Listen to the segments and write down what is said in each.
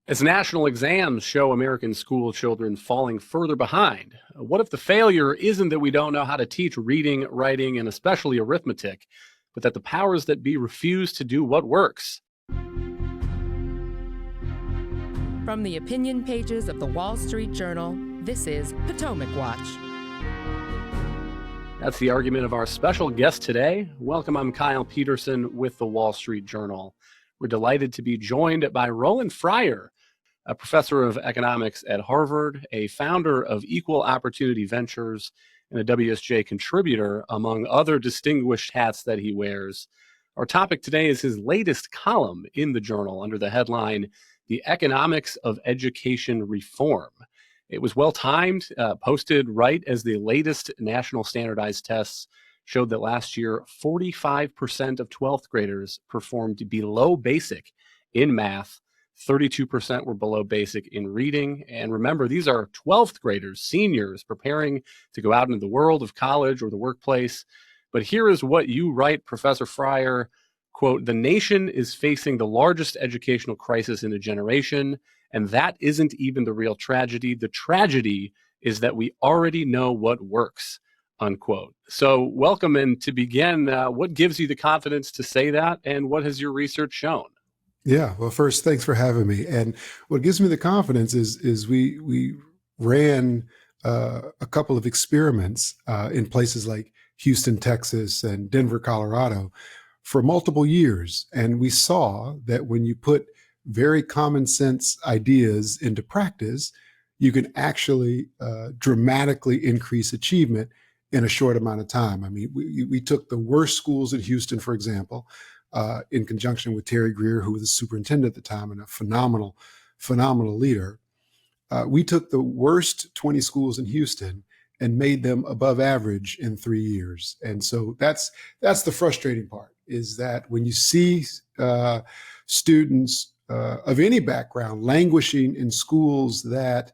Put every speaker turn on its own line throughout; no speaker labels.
As national exams show American school children falling further behind, what if the failure isn't that we don't know how to teach reading, writing, and especially arithmetic, but that the powers that be refuse to do what works?
From the opinion pages of the Wall Street Journal, this is Potomac Watch.
That's the argument of our special guest today. Welcome, I'm Kyle Peterson with the Wall Street Journal. We're delighted to be joined by Roland Fryer, a professor of economics at Harvard, a founder of Equal Opportunity Ventures, and a WSJ contributor, among other distinguished hats that he wears. Our topic today is his latest column in the journal under the headline, The Economics of Education Reform. It was well-timed, posted right as the latest national standardized tests showed that last year, 45% of 12th graders performed below basic in math, 32% were below basic in reading. And remember, these are 12th graders, seniors, preparing to go out into the world of college or the workplace. But here is what you write, Professor Fryer, quote, "The nation is facing the largest educational crisis in a generation, and that isn't even the real tragedy. The tragedy is that we already know what works," unquote. So welcome, and to begin, what gives you the confidence to say that, and what has your research shown?
Yeah, well, first, thanks for having me. And what gives me the confidence is we ran a couple of experiments in places like Houston, Texas, and Denver, Colorado, for multiple years, and we saw that when you put very common sense ideas into practice, you can actually dramatically increase achievement in a short amount of time. I mean, we took the worst schools in Houston, for example, in conjunction with Terry Greer, who was the superintendent at the time and a phenomenal leader. We took the worst 20 schools in Houston and made them above average in 3 years. And so that's the frustrating part, is that when you see students of any background languishing in schools that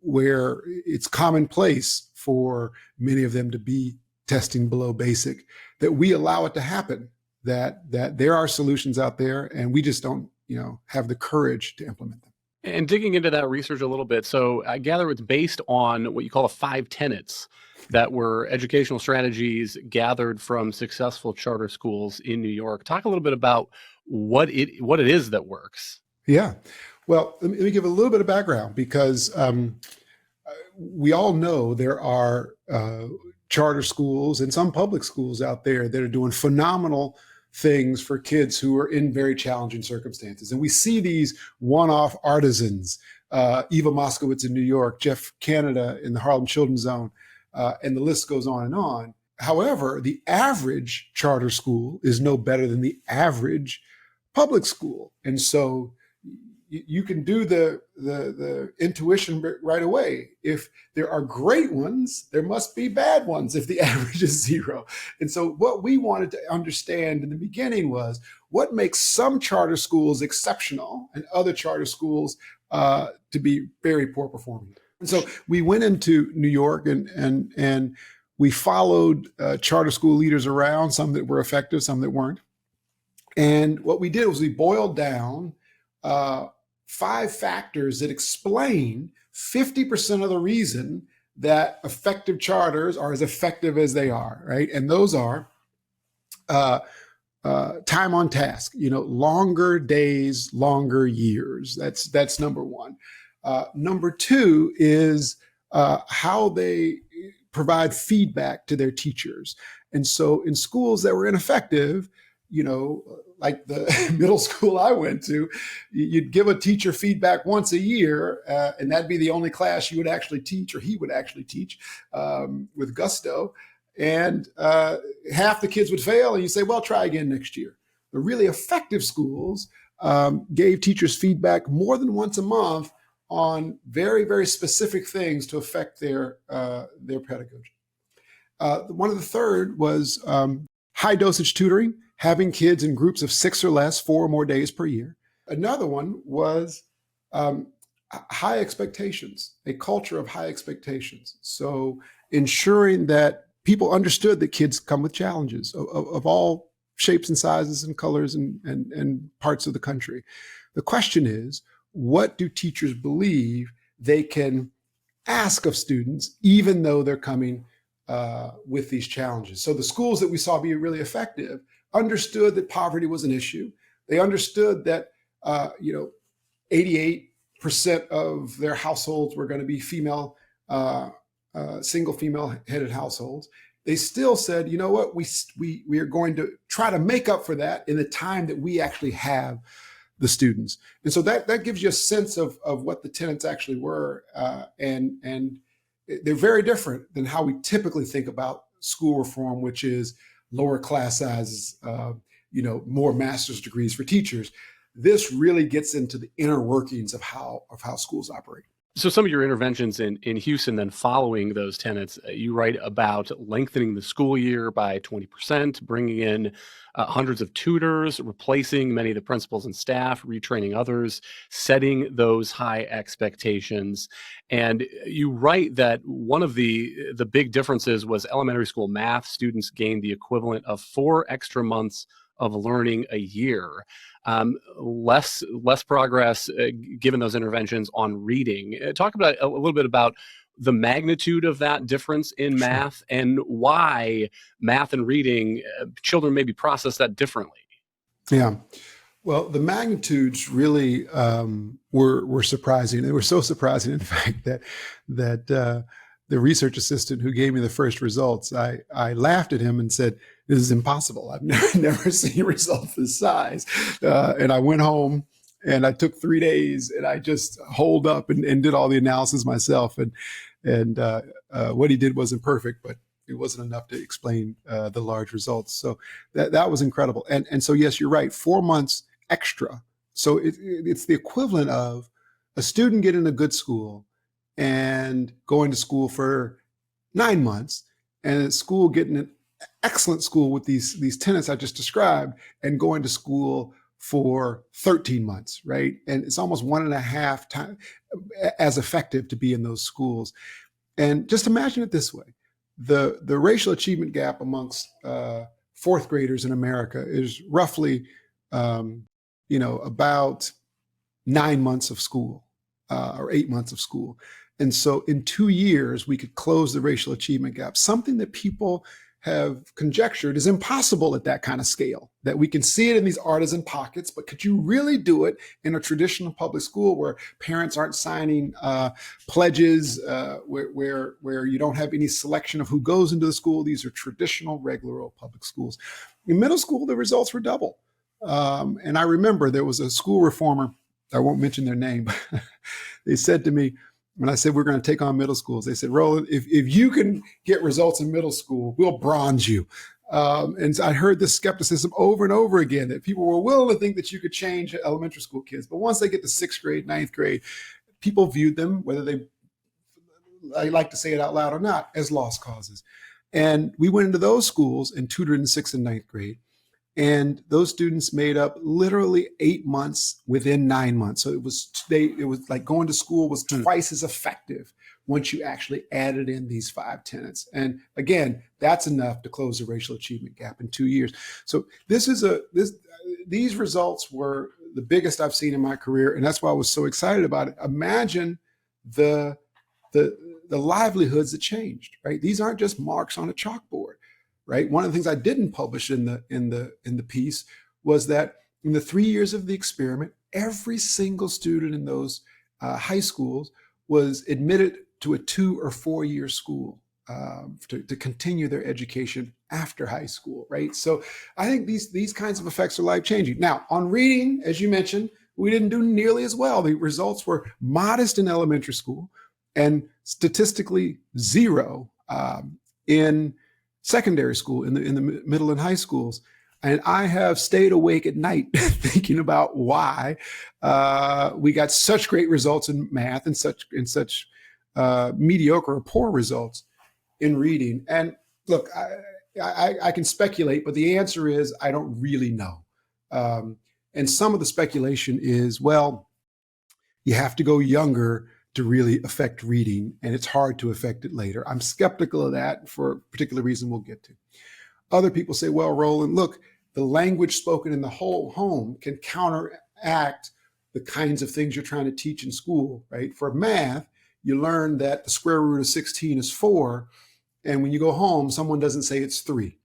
where it's commonplace for many of them to be testing below basic, that we allow it to happen, that there are solutions out there and we just don't, have the courage to implement them.
And digging into that research a little bit, so I gather it's based on what you call the 5 tenets that were educational strategies gathered from successful charter schools in New York. Talk a little bit about what it is that works.
Yeah. Well, let me give a little bit of background, because we all know there are charter schools and some public schools out there that are doing phenomenal things for kids who are in very challenging circumstances. And we see these one-off artisans, Eva Moskowitz in New York, Jeff Canada in the Harlem Children's Zone, and the list goes on and on. However, the average charter school is no better than the average public school. And so you can do the intuition right away. If there are great ones, there must be bad ones if the average is 0. And so what we wanted to understand in the beginning was what makes some charter schools exceptional and other charter schools to be very poor performing. And so we went into New York and we followed charter school leaders around, some that were effective, some that weren't. And what we did was we boiled down 5 factors that explain 50% of the reason that effective charters are as effective as they are, right? And those are time on task, longer days, longer years. That's number 1. Number 2 is how they provide feedback to their teachers. And so in schools that were ineffective, like the middle school I went to, you'd give a teacher feedback once a year, and that'd be the only class you would actually teach, or he would actually teach with gusto. And half the kids would fail, and you say, well, try again next year. The really effective schools gave teachers feedback more than once a month on very, very specific things to affect their pedagogy. One of the third was high dosage tutoring, having kids in groups of 6 or less, 4 or more days per year. Another one was high expectations, a culture of high expectations. So ensuring that people understood that kids come with challenges of all shapes and sizes and colors and parts of the country. The question is, what do teachers believe they can ask of students, even though they're coming with these challenges? So the schools that we saw be really effective understood that poverty was an issue. They understood that 88% of their households were going to be female, single female-headed households. They still said, you know what, we are going to try to make up for that in the time that we actually have the students. And so that gives you a sense of what the tenets actually were. And they're very different than how we typically think about school reform, which is lower class sizes, more master's degrees for teachers. This really gets into the inner workings of how schools operate.
So some of your interventions in Houston, then following those tenets, you write about lengthening the school year by 20%, bringing in hundreds of tutors, replacing many of the principals and staff, retraining others, setting those high expectations. And you write that one of the big differences was elementary school math students gained the equivalent of 4 extra months of learning a year. Less progress given those interventions on reading. Talk about a little bit about the magnitude of that difference in math and why math and reading, children maybe process that differently.
Yeah. Well, the magnitudes really were surprising. They were so surprising, in fact, that the research assistant who gave me the first results, I laughed at him and said, "This is impossible. I've never seen results this size." And I went home and I took 3 days and I just holed up and did all the analysis myself. And what he did wasn't perfect, but it wasn't enough to explain the large results. So that was incredible. And so, yes, you're right, 4 months extra. So it's the equivalent of a student getting a good school and going to school for 9 months, and at school getting an excellent school with these tenets I just described, and going to school for 13 months, right? And it's almost 1.5 times as effective to be in those schools. And just imagine it this way: the racial achievement gap amongst fourth graders in America is roughly, about 9 months of school or 8 months of school. And so in 2 years, we could close the racial achievement gap, something that people have conjectured is impossible at that kind of scale, that we can see it in these artisan pockets, but could you really do it in a traditional public school where parents aren't signing pledges, where you don't have any selection of who goes into the school? These are traditional, regular old public schools. In middle school, the results were double. And I remember there was a school reformer, I won't mention their name, but they said to me, when I said we're going to take on middle schools, they said, "Roland, if you can get results in middle school, we'll bronze you." And so I heard this skepticism over and over again, that people were willing to think that you could change elementary school kids. But once they get to 6th grade, 9th grade, people viewed them, whether I like to say it out loud or not, as lost causes. And we went into those schools and tutored in 6th and 9th grade. And those students made up literally 8 months within 9 months. So it was like going to school was twice as effective once you actually added in these 5 tenets. And again, that's enough to close the racial achievement gap in 2 years. So these results were the biggest I've seen in my career, and that's why I was so excited about it. Imagine the livelihoods that changed, right? These aren't just marks on a chalkboard. Right. One of the things I didn't publish in the piece was that in the 3 years of the experiment, every single student in those high schools was admitted to a 2 or 4 year school to continue their education after high school. Right. So I think these kinds of effects are life changing. Now, on reading, as you mentioned, we didn't do nearly as well. The results were modest in elementary school and statistically zero in secondary school, in the middle and high schools. And I have stayed awake at night thinking about why we got such great results in math and such mediocre or poor results in reading. And look, I can speculate, but the answer is I don't really know. And some of the speculation is, well, you have to go younger to really affect reading, and it's hard to affect it later. I'm skeptical of that for a particular reason we'll get to. Other people say, well, Roland, look, the language spoken in the whole home can counteract the kinds of things you're trying to teach in school, right? For math, you learn that the square root of 16 is 4. And when you go home, someone doesn't say it's 3.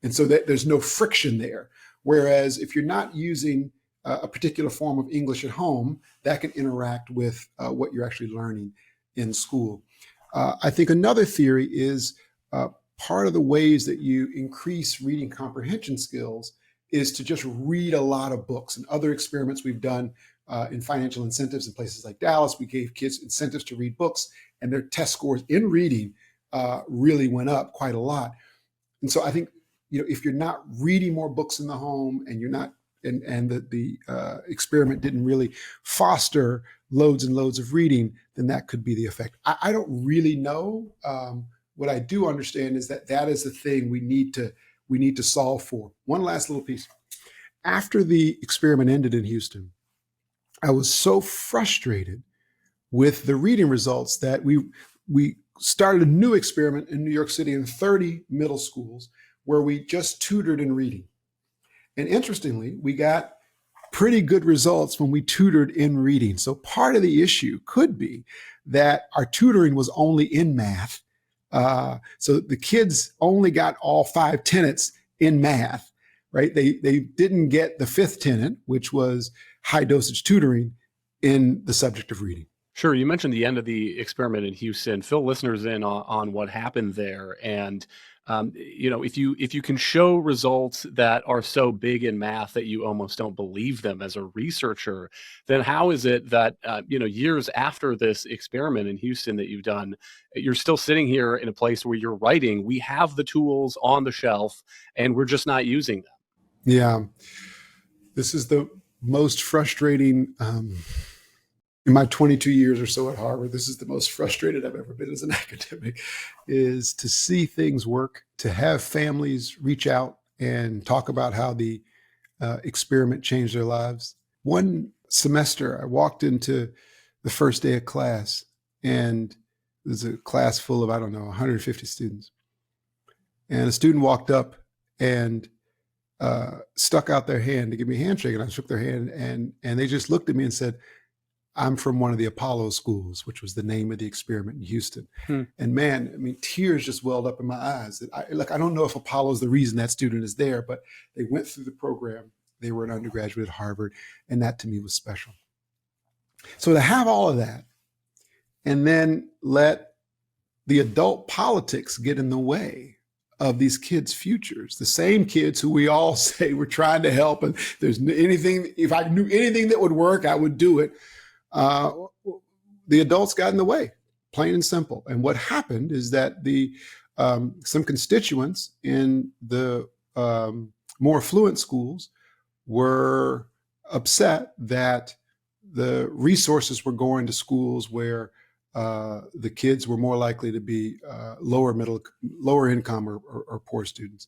And so that there's no friction there. Whereas if you're not using a particular form of English at home, that can interact with what you're actually learning in school. I think another theory is part of the ways that you increase reading comprehension skills is to just read a lot of books. And other experiments we've done in financial incentives in places like Dallas, we gave kids incentives to read books, and their test scores in reading really went up quite a lot. And so I think, if you're not reading more books in the home and you're not, and the experiment didn't really foster loads and loads of reading, then that could be the effect. I don't really know. What I do understand is that is the thing we need to solve for. One last little piece. After the experiment ended in Houston, I was so frustrated with the reading results that we started a new experiment in New York City in 30 middle schools where we just tutored in reading. And interestingly, we got pretty good results when we tutored in reading. So part of the issue could be that our tutoring was only in math. So the kids only got all 5 tenets in math, right? They didn't get the 5th tenet, which was high dosage tutoring, in the subject of reading.
Sure. You mentioned the end of the experiment in Houston. Fill listeners in on what happened there. And, if you can show results that are so big in math that you almost don't believe them as a researcher, then how is it that, years after this experiment in Houston that you've done, you're still sitting here in a place where you're writing, we have the tools on the shelf and we're just not using them?
Yeah. This is the most frustrating, in my 22 years or so at Harvard, this is the most frustrated I've ever been as an academic, is to see things work, to have families reach out and talk about how the experiment changed their lives. One semester, I walked into the first day of class, and there's a class full of, 150 students. And a student walked up and stuck out their hand to give me a handshake, and I shook their hand, and they just looked at me and said, "I'm from one of the Apollo schools," which was the name of the experiment in Houston. And man, tears just welled up in my eyes. I don't know if Apollo is the reason that student is there, but they went through the program. They were an undergraduate at Harvard, and that to me was special. So to have all of that, and then let the adult politics get in the way of these kids' futures, the same kids who we all say we're trying to help, and if I knew anything that would work, I would do it. The adults got in the way, plain and simple. And what happened is that some constituents in the more affluent schools were upset that the resources were going to schools where the kids were more likely to be lower income or poor students.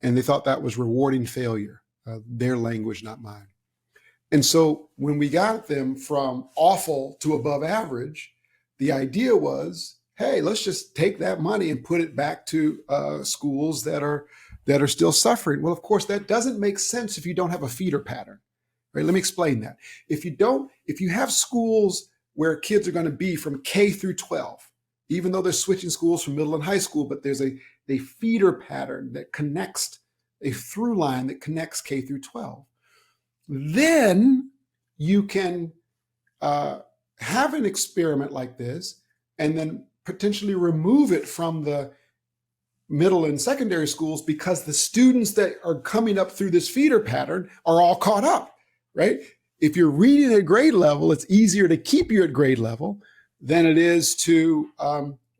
And they thought that was rewarding failure, their language, not mine. And so when we got them from awful to above average, the idea was, hey, let's just take that money and put it back to schools that are still suffering. Well, of course, that doesn't make sense if you don't have a feeder pattern, right? Let me explain that. If you have schools where kids are going to be from K through 12, even though they're switching schools from middle and high school, but there's a feeder pattern that connects, a through line that connects K through 12. Then you can have an experiment like this and then potentially remove it from the middle and secondary schools because the students that are coming up through this feeder pattern are all caught up, right? If you're reading at grade level, it's easier to keep you at grade level than it is to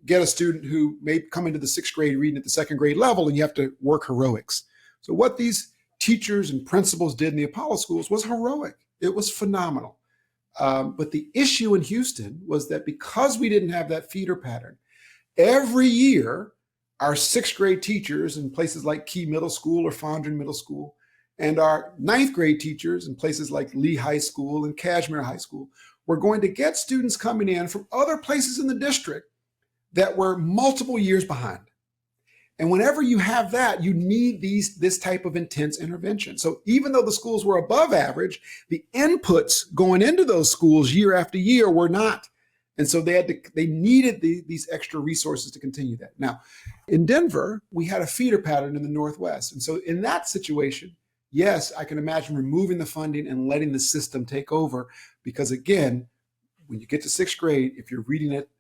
get a student who may come into the 6th grade reading at the 2nd grade level, and you have to work heroics. So what these teachers and principals did in the Apollo schools was heroic. It was phenomenal. But the issue in Houston was that because we didn't have that feeder pattern, every year, our 6th grade teachers in places like Key Middle School or Fondren Middle School, and our 9th grade teachers in places like Lee High School and Kashmir High School were going to get students coming in from other places in the district that were multiple years behind. And whenever you have that, you need this type of intense intervention. So even though the schools were above average, the inputs going into those schools year after year were not. And so they needed these extra resources to continue that. Now, in Denver, we had a feeder pattern in the Northwest. And so in that situation, yes, I can imagine removing the funding and letting the system take over. Because again, when you get to sixth grade, if you're reading it,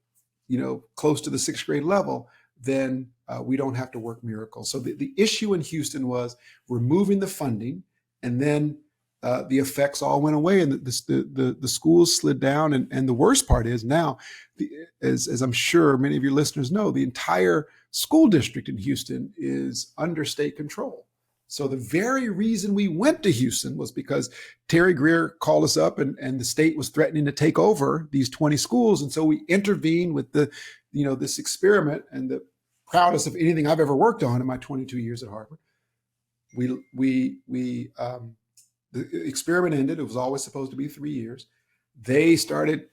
close to the sixth grade level, then we don't have to work miracles. So the issue in Houston was removing the funding, and then the effects all went away, and the schools slid down. And the worst part is now, as I'm sure many of your listeners know, the entire school district in Houston is under state control. So the very reason we went to Houston was because Terry Greer called us up, and the state was threatening to take over these 20 schools. And so we intervened with this experiment, and the proudest of anything I've ever worked on in my 22 years at Harvard. The experiment ended. It was always supposed to be 3 years. They started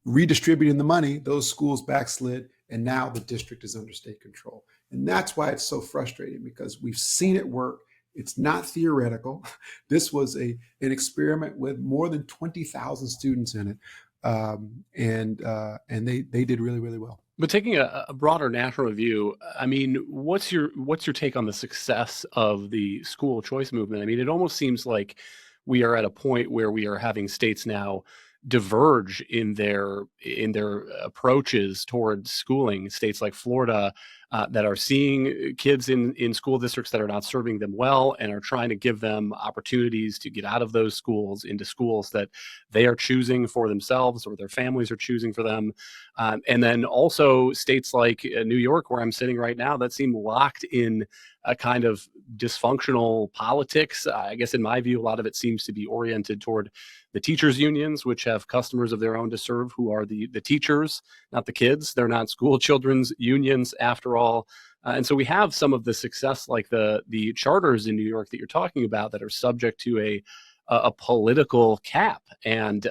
redistributing the money. Those schools backslid, and now the district is under state control. And that's why it's so frustrating, because we've seen it work. It's not theoretical. This was an experiment with more than 20,000 students in it, and they did really, really well.
But taking a broader national view, I mean, what's your take on the success of the school choice movement? I mean, it almost seems like we are at a point where we are having states now diverge in their approaches towards schooling. States like Florida that are seeing kids in school districts that are not serving them well, and are trying to give them opportunities to get out of those schools into schools that they are choosing for themselves or their families are choosing for them. And then also states like New York, where I'm sitting right now, that seem locked in a kind of dysfunctional politics. I guess in my view, a lot of it seems to be oriented toward the teachers' unions, which have customers of their own to serve, who are the teachers, not the kids. They're not school children's unions after all. And so we have some of the success, like the charters in New York that you're talking about, that are subject to a political cap. And,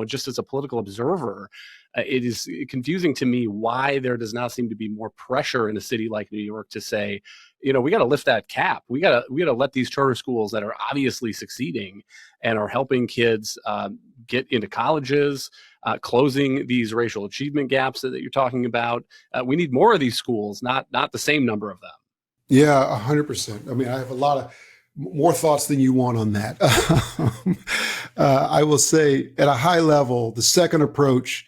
just as a political observer, it is confusing to me why there does not seem to be more pressure in a city like New York to say, we got to lift that cap. We got to let these charter schools that are obviously succeeding and are helping kids get into colleges, closing these racial achievement gaps that you're talking about. We need more of these schools, not the same number of them.
Yeah, 100%. I mean, I have a lot of more thoughts than you want on that. I will say at a high level, the second approach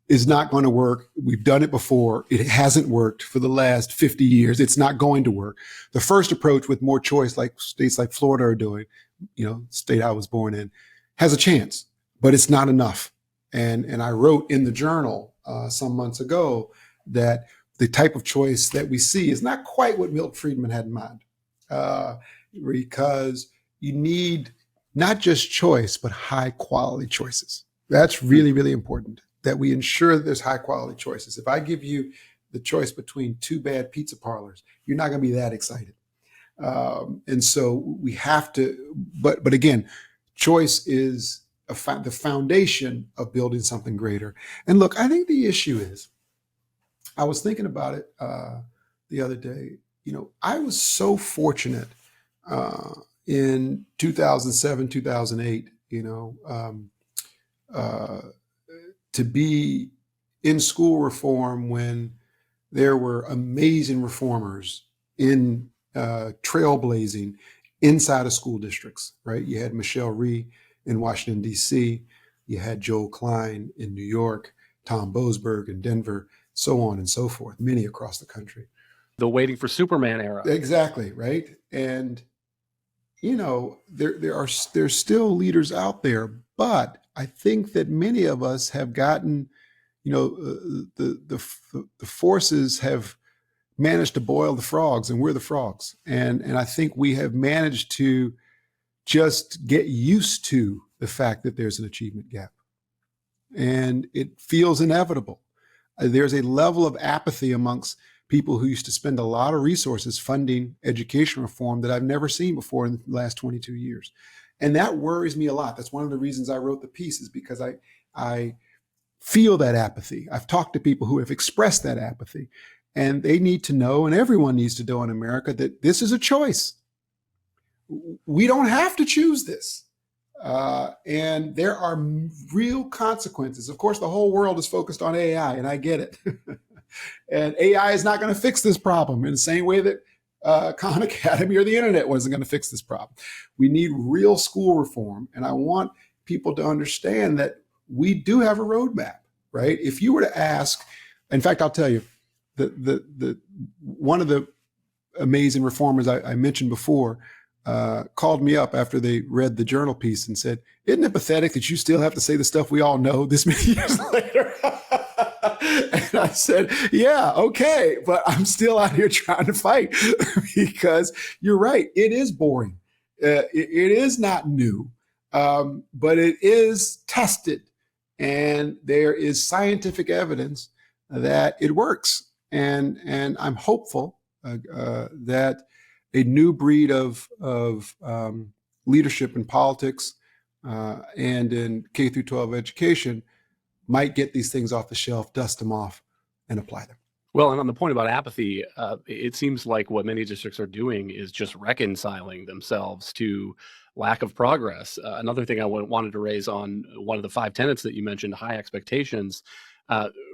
is not going to work. We've done it before. It hasn't worked for the last 50 years. It's not going to work. The first approach, with more choice, like states like Florida are doing, state I was born in, has a chance, but it's not enough. And I wrote in the journal some months ago that the type of choice that we see is not quite what Milton Friedman had in mind, because you need not just choice, but high quality choices. That's really, really important, that we ensure that there's high quality choices. If I give you the choice between two bad pizza parlors, you're not going to be that excited. And so we have to, but again, choice is the foundation of building something greater. And look, I think the issue is, I was thinking about it the other day. I was so fortunate in 2007, 2008, to be in school reform when there were amazing reformers in trailblazing inside of school districts, right? You had Michelle Rhee in Washington, D.C. You had Joel Klein in New York, Tom Boasberg in Denver, so on and so forth, many across the country.
The waiting for Superman era.
Exactly, right? And, there's still leaders out there, but I think that many of us have gotten, the forces have managed to boil the frogs, and we're the frogs. And I think we have managed to just get used to the fact that there's an achievement gap. And it feels inevitable. There's a level of apathy amongst people who used to spend a lot of resources funding education reform that I've never seen before in the last 22 years. And that worries me a lot. That's one of the reasons I wrote the piece, is because I feel that apathy. I've talked to people who have expressed that apathy. And they need to know, and everyone needs to know in America, that this is a choice. We don't have to choose this. And there are real consequences. Of course, the whole world is focused on AI, and I get it. And AI is not going to fix this problem in the same way that Khan Academy or the internet wasn't going to fix this problem. We need real school reform. And I want people to understand that we do have a roadmap, right? If you were to ask, in fact, I'll tell you, the one of the amazing reformers I mentioned before called me up after they read the journal piece and said, "Isn't it pathetic that you still have to say the stuff we all know this many years later?" And I said, "Yeah, okay, but I'm still out here trying to fight." Because you're right, it is boring. It is not new, but it is tested, and there is scientific evidence that it works. And I'm hopeful that a new breed of leadership in politics and in K through 12 education might get these things off the shelf, dust them off, and apply them.
Well, and on the point about apathy, it seems like what many districts are doing is just reconciling themselves to lack of progress. Another thing I wanted to raise on one of the 5 tenets that you mentioned, high expectations.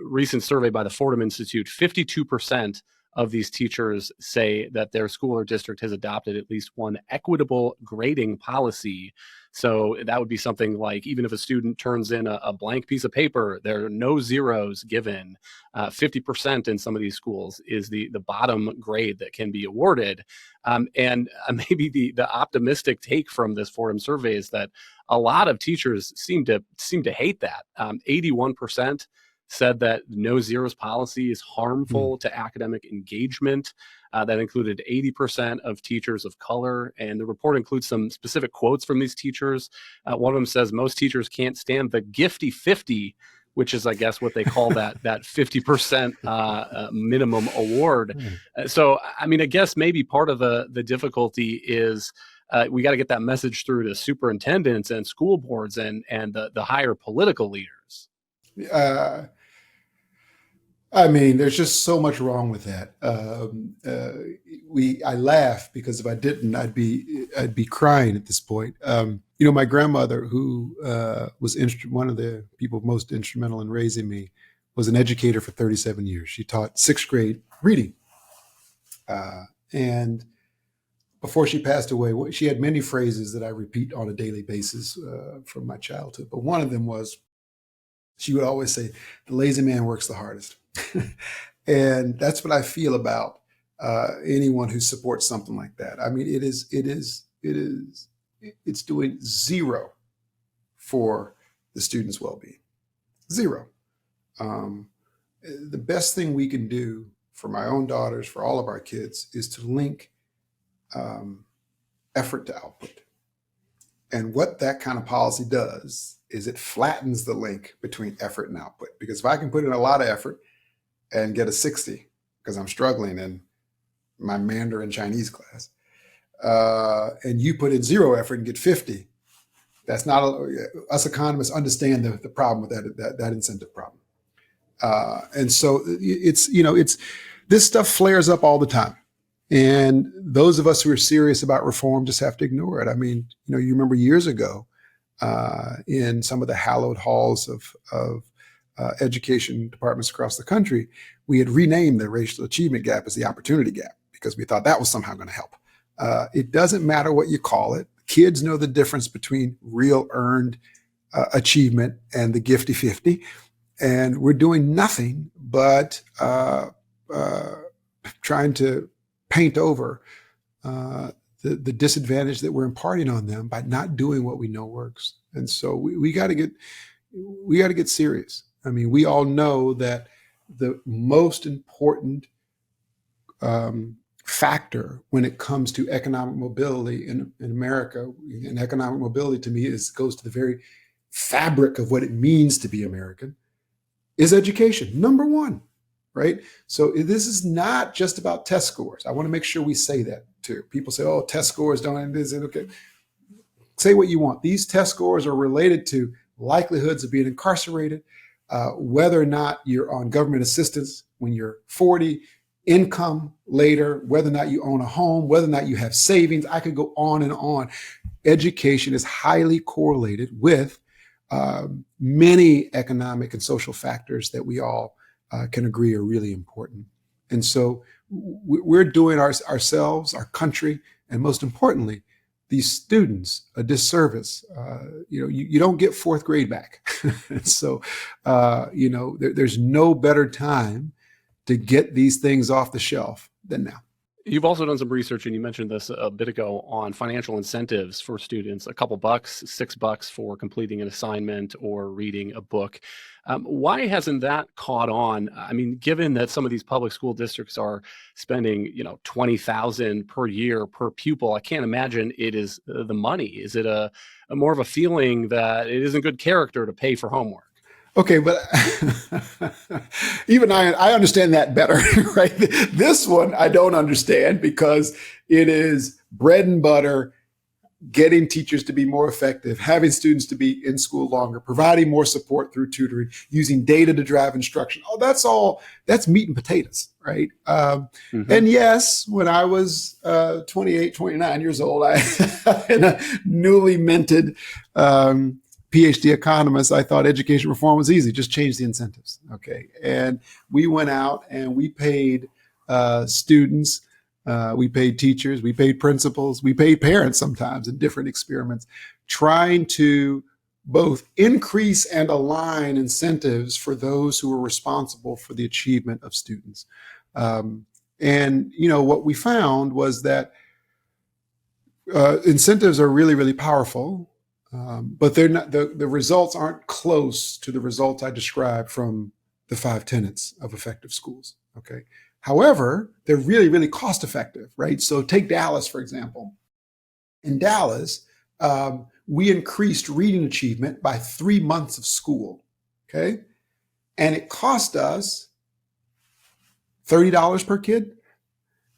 Recent survey by the Fordham Institute, 52% of these teachers say that their school or district has adopted at least one equitable grading policy. So that would be something like, even if a student turns in a blank piece of paper, there are no zeros given. 50% in some of these schools is the bottom grade that can be awarded. And maybe the optimistic take from this Fordham survey is that a lot of teachers seem to hate that. 81% said that no zeros policy is harmful to academic engagement. That included 80% of teachers of color. And the report includes some specific quotes from these teachers. One of them says most teachers can't stand the gifty 50, which is, I guess, what they call that 50% minimum award. So, I mean, I guess maybe part of the difficulty is we got to get that message through to superintendents and school boards and the higher political leaders.
I mean, there's just so much wrong with that. I laugh because if I didn't, I'd be crying at this point. My grandmother, who was one of the people most instrumental in raising me, was an educator for 37 years. She taught 6th grade reading, and before she passed away, she had many phrases that I repeat on a daily basis from my childhood. But one of them was, she would always say, "The lazy man works the hardest." And that's what I feel about anyone who supports something like that. I mean, it's doing zero for the students' well-being. Zero. The best thing we can do for my own daughters, for all of our kids, is to link effort to output. And what that kind of policy does is it flattens the link between effort and output. Because if I can put in a lot of effort and get a 60 because I'm struggling in my Mandarin Chinese class, and you put in 0 effort and get 50, that's not, us economists understand the problem with that incentive problem. And so it's this stuff flares up all the time. And those of us who are serious about reform just have to ignore it. I mean, you remember years ago in some of the hallowed halls of education departments across the country, we had renamed the racial achievement gap as the opportunity gap because we thought that was somehow going to help. It doesn't matter what you call it. Kids know the difference between real earned achievement and the gifty 50. And we're doing nothing but trying to paint over the disadvantage that we're imparting on them by not doing what we know works. And so we got to get serious. I mean, we all know that the most important factor when it comes to economic mobility in America, and economic mobility to me goes to the very fabric of what it means to be American, is education. Number one, right? So this is not just about test scores. I want to make sure we say that too. People say, "Oh, test scores don't," this and okay. Say what you want. These test scores are related to likelihoods of being incarcerated, whether or not you're on government assistance when you're 40, income later, whether or not you own a home, whether or not you have savings. I could go on and on. Education is highly correlated with many economic and social factors that we all can agree are really important. And so we're doing ourselves, our country, and most importantly, these students a disservice. You don't get fourth grade back. And so, there's no better time to get these things off the shelf than now.
You've also done some research, and you mentioned this a bit ago, on financial incentives for students, a couple bucks, $6 for completing an assignment or reading a book. Why hasn't that caught on? I mean, given that some of these public school districts are spending, $20,000 per year per pupil, I can't imagine it is the money. Is it a more of a feeling that it isn't good character to pay for homework?
Okay, but even I understand that better, right? This one I don't understand because it is bread and butter, getting teachers to be more effective, having students to be in school longer, providing more support through tutoring, using data to drive instruction. That's meat and potatoes, right? And yes, when I was 28, 29 years old, I had a newly minted PhD economist, I thought education reform was easy, just change the incentives. Okay. And we went out and we paid students, we paid teachers, we paid principals, we paid parents sometimes in different experiments, trying to both increase and align incentives for those who were responsible for the achievement of students. What we found was that incentives are really, really powerful. But they're not, the results aren't close to the results I described from the 5 tenets of effective schools. Okay. However, they're really, really cost effective, right? So take Dallas, for example. In Dallas, we increased reading achievement by 3 months of school. Okay. And it cost us $30 per kid,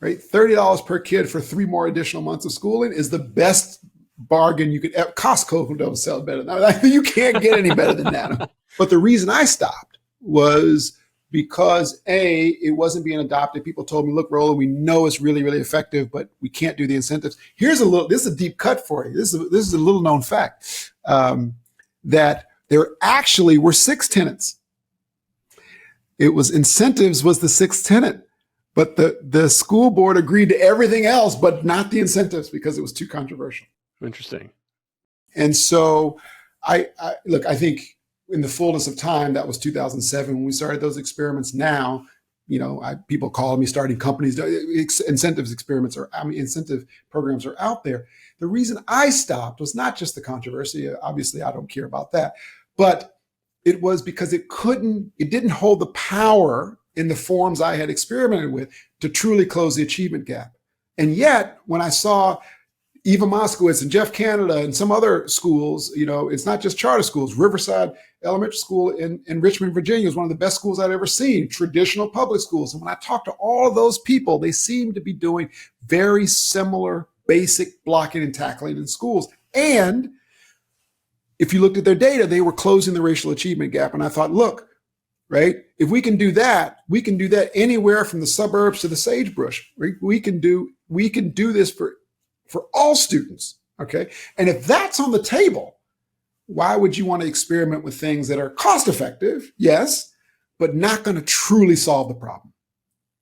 right? $30 per kid for 3 more additional months of schooling is the best bargain you could. Costco don't sell better than that. You can't get any better than that. But the reason I stopped was because it wasn't being adopted. People told me, look, Roland, we know it's really, really effective, but we can't do the incentives. This is a deep cut for you. This is a little known fact, that there actually were 6 tenets. It was incentives was the 6th tenet, but the school board agreed to everything else, but not the incentives because it was too controversial.
Interesting.
And so I think in the fullness of time, that was 2007 when we started those experiments. Now, people call me starting companies. Incentive programs are out there. The reason I stopped was not just the controversy. Obviously, I don't care about that, but it was because it didn't hold the power in the forms I had experimented with to truly close the achievement gap. And yet, when I saw Eva Moskowitz and Jeff Canada and some other schools, it's not just charter schools. Riverside Elementary School in Richmond, Virginia is one of the best schools I'd ever seen, traditional public schools. And when I talked to all of those people, they seem to be doing very similar basic blocking and tackling in schools. And if you looked at their data, they were closing the racial achievement gap. And I thought, look, right, if we can do that anywhere from the suburbs to the sagebrush. Right? We can do this for all students, okay? And if that's on the table, why would you want to experiment with things that are cost effective? Yes, but not going to truly solve the problem,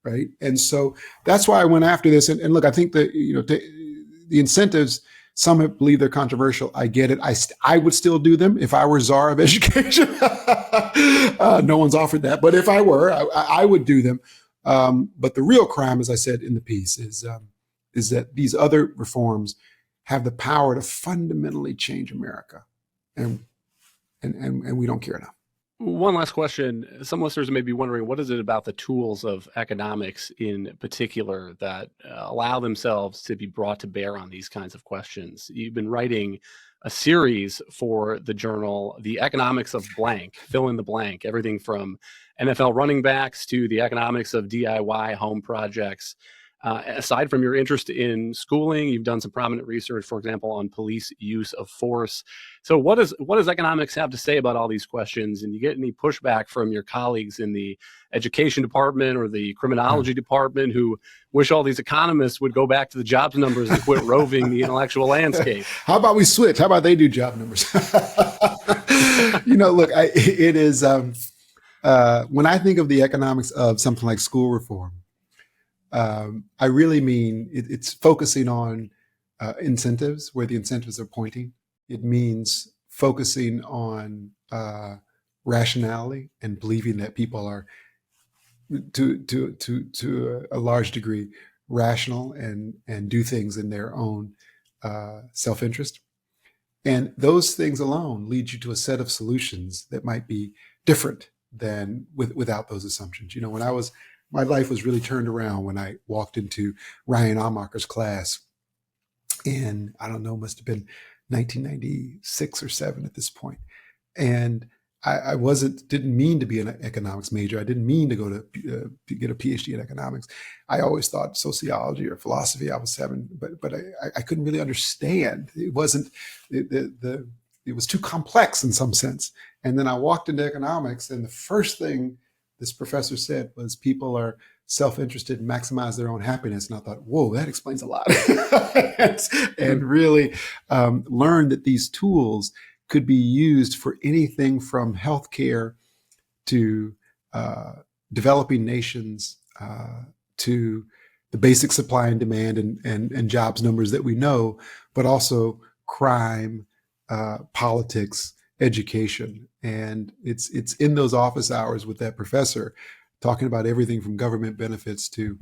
right? And so that's why I went after this. And look, I think that, the incentives, some believe they're controversial. I get it. I would still do them if I were czar of education. No one's offered that, but if I were, I would do them. But the real crime, as I said in the piece, is that these other reforms have the power to fundamentally change America, and we don't care enough.
One last question. Some listeners may be wondering, what is it about the tools of economics in particular that allow themselves to be brought to bear on these kinds of questions? You've been writing a series for the journal, The Economics of Blank, fill in the blank, everything from NFL running backs to the economics of DIY home projects. Aside from your interest in schooling, you've done some prominent research, for example, on police use of force. So what does economics have to say about all these questions? And you get any pushback from your colleagues in the education department or the criminology department who wish all these economists would go back to the jobs numbers and quit roving the intellectual landscape?
How about we switch? How about they do job numbers? Look, it is when I think of the economics of something like school reform, I really mean it's focusing on incentives, where the incentives are pointing. It means focusing on rationality and believing that people are, to a large degree, rational and do things in their own self-interest. And those things alone lead you to a set of solutions that might be different than without those assumptions. My life was really turned around when I walked into Ryan Amacher's class in, I don't know, must have been 1996 or 7 at this point. And I didn't mean to be an economics major. I didn't mean to go to get a PhD in economics. I always thought sociology or philosophy I was having, but I couldn't really understand. It wasn't, it was too complex in some sense. And then I walked into economics, and the first thing this professor said was people are self-interested and maximize their own happiness. And I thought, whoa, that explains a lot. And really learned that these tools could be used for anything from healthcare to developing nations to the basic supply and demand and jobs numbers that we know, but also crime, politics, education. And it's in those office hours with that professor talking about everything from government benefits to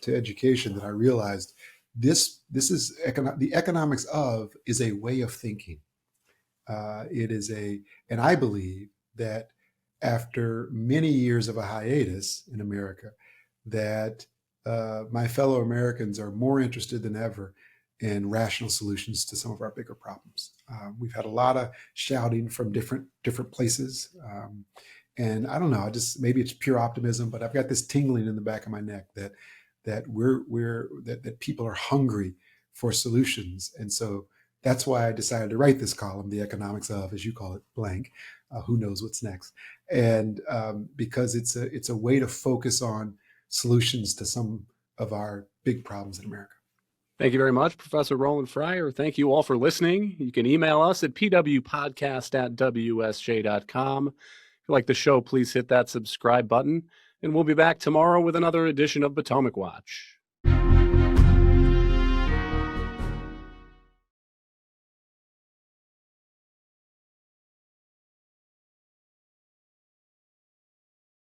education that I realized this is the economics of is a way of thinking. And I believe that after many years of a hiatus in America, that my fellow Americans are more interested than ever in rational solutions to some of our bigger problems. We've had a lot of shouting from different places. And I don't know, maybe it's pure optimism, but I've got this tingling in the back of my neck that that people are hungry for solutions. And so that's why I decided to write this column, The Economics of, as you call it, blank, who knows what's next. And because it's a way to focus on solutions to some of our big problems in America.
Thank you very much, Professor Roland Fryer. Thank you all for listening. You can email us at pwpodcast@wsj.com. If you like the show, please hit that subscribe button. And we'll be back tomorrow with another edition of Potomac Watch.